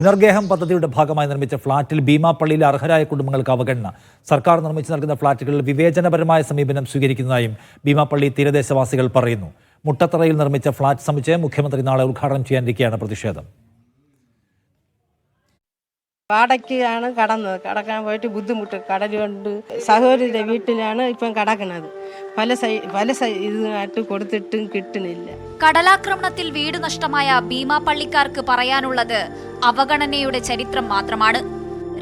പുനർഗേഹം പദ്ധതിയുടെ ഭാഗമായി നിർമ്മിച്ച ഫ്ളാറ്റിൽ ഭീമാപ്പള്ളിയിലെ അർഹരായ കുടുംബങ്ങൾക്ക് അവഗണന. സർക്കാർ നിർമ്മിച്ചു നൽകുന്ന ഫ്ളാറ്റുകളിൽ വിവേചനപരമായ സമീപനം സ്വീകരിക്കുന്നതായും ഭീമാപ്പള്ളി തീരദേശവാസികൾ പറയുന്നു. മുട്ടത്തറയിൽ നിർമ്മിച്ച ഫ്ളാറ്റ് സമുച്ചയം മുഖ്യമന്ത്രി നാളെ ഉദ്ഘാടനം ചെയ്യാനിരിക്കെയാണ് പ്രതിഷേധം. വാടകയ്ക്കാണ് കടക്കാൻ പോയിട്ട് ബുദ്ധിമുട്ട്. കടലുകൊണ്ട് സഹോദരിയുടെ വീട്ടിലാണ് ഇപ്പം കടക്കുന്നത്. പല ഇതിനായിട്ട് കൊടുത്തിട്ടും കിട്ടുന്നില്ല. കടലാക്രമണത്തിൽ വീട് നഷ്ടമായ ഭീമാപ്പള്ളിക്കാർക്ക് പറയാനുള്ളത് അവഗണനയുടെ ചരിത്രം മാത്രമാണ്.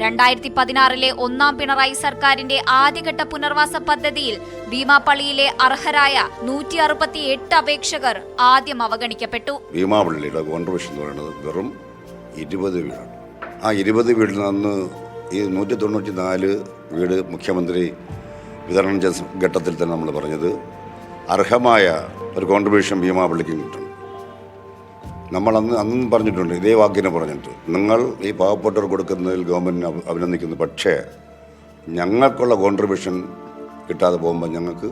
2016 ഒന്നാം പിണറായി സർക്കാരിന്റെ ആദ്യഘട്ട പുനർവാസ പദ്ധതിയിൽ ഭീമാപ്പള്ളിയിലെ അർഹരായ 168 അപേക്ഷകർ ആദ്യം അവഗണിക്കപ്പെട്ടു. ഭീമാപ്പള്ളിയുടെ കോൺട്രിബ്യൂഷൻ എന്ന് പറയുന്നത് വെറും 20 വീടാണ്. ആ 20 വീടിൽ നിന്ന് ഈ 194 വീട് മുഖ്യമന്ത്രി വിതരണം ചെയ്ത ഘട്ടത്തിൽ തന്നെ നമ്മൾ പറഞ്ഞത് അർഹമായ ഒരു കോൺട്രിബ്യൂഷൻ ഭീമാപ്പള്ളിക്ക് കിട്ടണം. നമ്മൾ അന്നും പറഞ്ഞിട്ടുണ്ട്, ഇതേ വാക്കിനെ പറഞ്ഞിട്ട്, നിങ്ങൾ ഈ പാവപ്പെട്ടവർ കൊടുക്കുന്നതിൽ ഗവൺമെൻറ്റിനെ അഭിനന്ദിക്കുന്നു, പക്ഷേ ഞങ്ങൾക്കുള്ള കോൺട്രിബ്യൂഷൻ കിട്ടാതെ പോകുമ്പോൾ ഞങ്ങൾക്ക്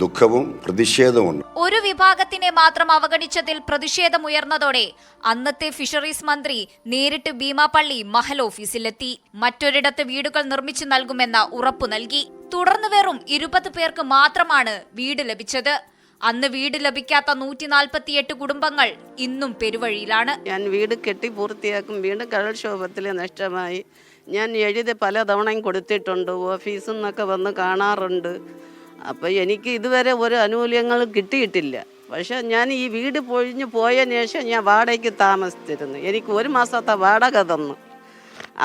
ദുഃഖവും പ്രതിഷേധവുമുണ്ട്. ഒരു വിഭാഗത്തിനെ മാത്രം അവഗണിച്ചതിൽ പ്രതിഷേധമുയർന്നതോടെ അന്നത്തെ ഫിഷറീസ് മന്ത്രി നേരിട്ട് ഭീമാപ്പള്ളി മഹൽ ഓഫീസിലെത്തി. മറ്റൊരിടത്ത് വീടുകൾ നിർമ്മിച്ചു നൽകുമെന്ന ഉറപ്പു നൽകി. തുടർന്ന് വെറും 20 പേർക്ക് മാത്രമാണ് വീട് ലഭിച്ചത്. അന്ന് വീട് ലഭിക്കാത്ത 148 കുടുംബങ്ങൾ ഇന്നും പെരുവഴിയിലാണ്. ഞാൻ വീട് കെട്ടി പൂർത്തിയാക്കും, വീണ്ടും കടൽക്ഷോഭത്തിൽ നഷ്ടമായി. ഞാൻ എഴുതി പല തവണയും കൊടുത്തിട്ടുണ്ട്, ഓഫീസിൽ നിന്നൊക്കെ വന്ന് കാണാറുണ്ട്. അപ്പോൾ എനിക്ക് ഇതുവരെ ഒരു ആനുകൂല്യങ്ങളും കിട്ടിയിട്ടില്ല. പക്ഷേ ഞാൻ ഈ വീട് പൊഴിഞ്ഞ് പോയതിന് ശേഷം ഞാൻ വാടകയ്ക്ക് താമസിച്ചിരുന്നു. എനിക്ക് 1 മാസത്തെ വാടക തന്നു.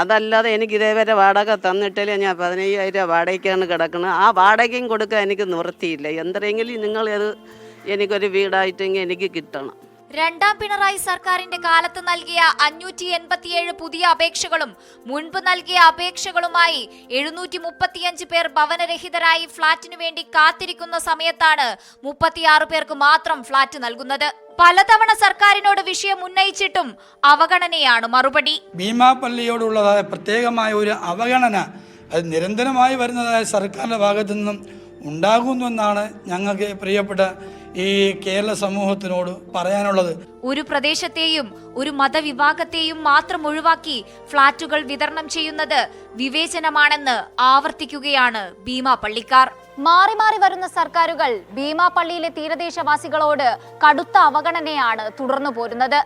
അതല്ലാതെ എനിക്ക് ഇതേവരെ വാടക തന്നിട്ടില്ല. ഞാൻ 15,000 വാടകയ്ക്കാണ് കിടക്കുന്നത്. ആ വാടകയും കൊടുക്കാൻ എനിക്ക് നിവൃത്തിയില്ല. എന്തെങ്കിലും നിങ്ങൾ എനിക്കൊരു വീടായിട്ടെങ്കിൽ എനിക്ക് കിട്ടണം. രണ്ടാം പിണറായി സർക്കാരിന്റെ കാലത്ത് നൽകിയ 587 പുതിയ അപേക്ഷകളും മുൻപ് നൽകിയ അപേക്ഷകളുമായി 735 പേർ ഭവനരഹിതരായി ഫ്ളാറ്റിനു വേണ്ടി കാത്തിരിക്കുന്ന സമയത്താണ് 36 പേർക്ക് മാത്രം ഫ്ളാറ്റ് നൽകുന്നത്. പലതവണ സർക്കാരിനോട് വിഷയം ഉന്നയിച്ചിട്ടും അവഗണനയാണ് മറുപടി. ഭീമാപ്പള്ളിയോടുള്ളതായ പ്രത്യേകമായ ഒരു അവഗണന അത് നിരന്തരമായി വരുന്നതായ സർക്കാരിന്റെ ഭാഗത്തു നിന്നും ഉണ്ടാകുന്നുവെന്നാണ് ഞങ്ങൾക്ക് പ്രിയപ്പെട്ട ഈ കേരള സമൂഹത്തിനോട് പറയാനുള്ളത്. ഒരു പ്രദേശത്തെയും ഒരു മതവിഭാഗത്തെയും മാത്രം ഒഴിവാക്കി ഫ്ളാറ്റുകൾ വിതരണം ചെയ്യുന്നത് വിവേചനമാണെന്ന് ആവർത്തിക്കുകയാണ് ഭീമാപ്പള്ളിക്കാർ. മാറി മാറി വരുന്ന സർക്കാരുകൾ ഭീമാപ്പള്ളിയിലെ തീരദേശവാസികളോട് കടുത്ത അവഗണനയാണ് തുടർന്നു പോരുന്നത്.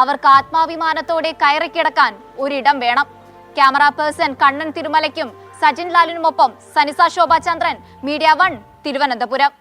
അവർക്ക് ആത്മാഭിമാനത്തോടെ കയറിക്കിടക്കാൻ ഒരിടം വേണം. ക്യാമറ പേഴ്സൺ കണ്ണൻ തിരുമലയ്ക്കും സജിൻ ലാലിനുമൊപ്പം സനിസ ശോഭ ചന്ദ്രൻ, മീഡിയ 1, തിരുവനന്തപുരം.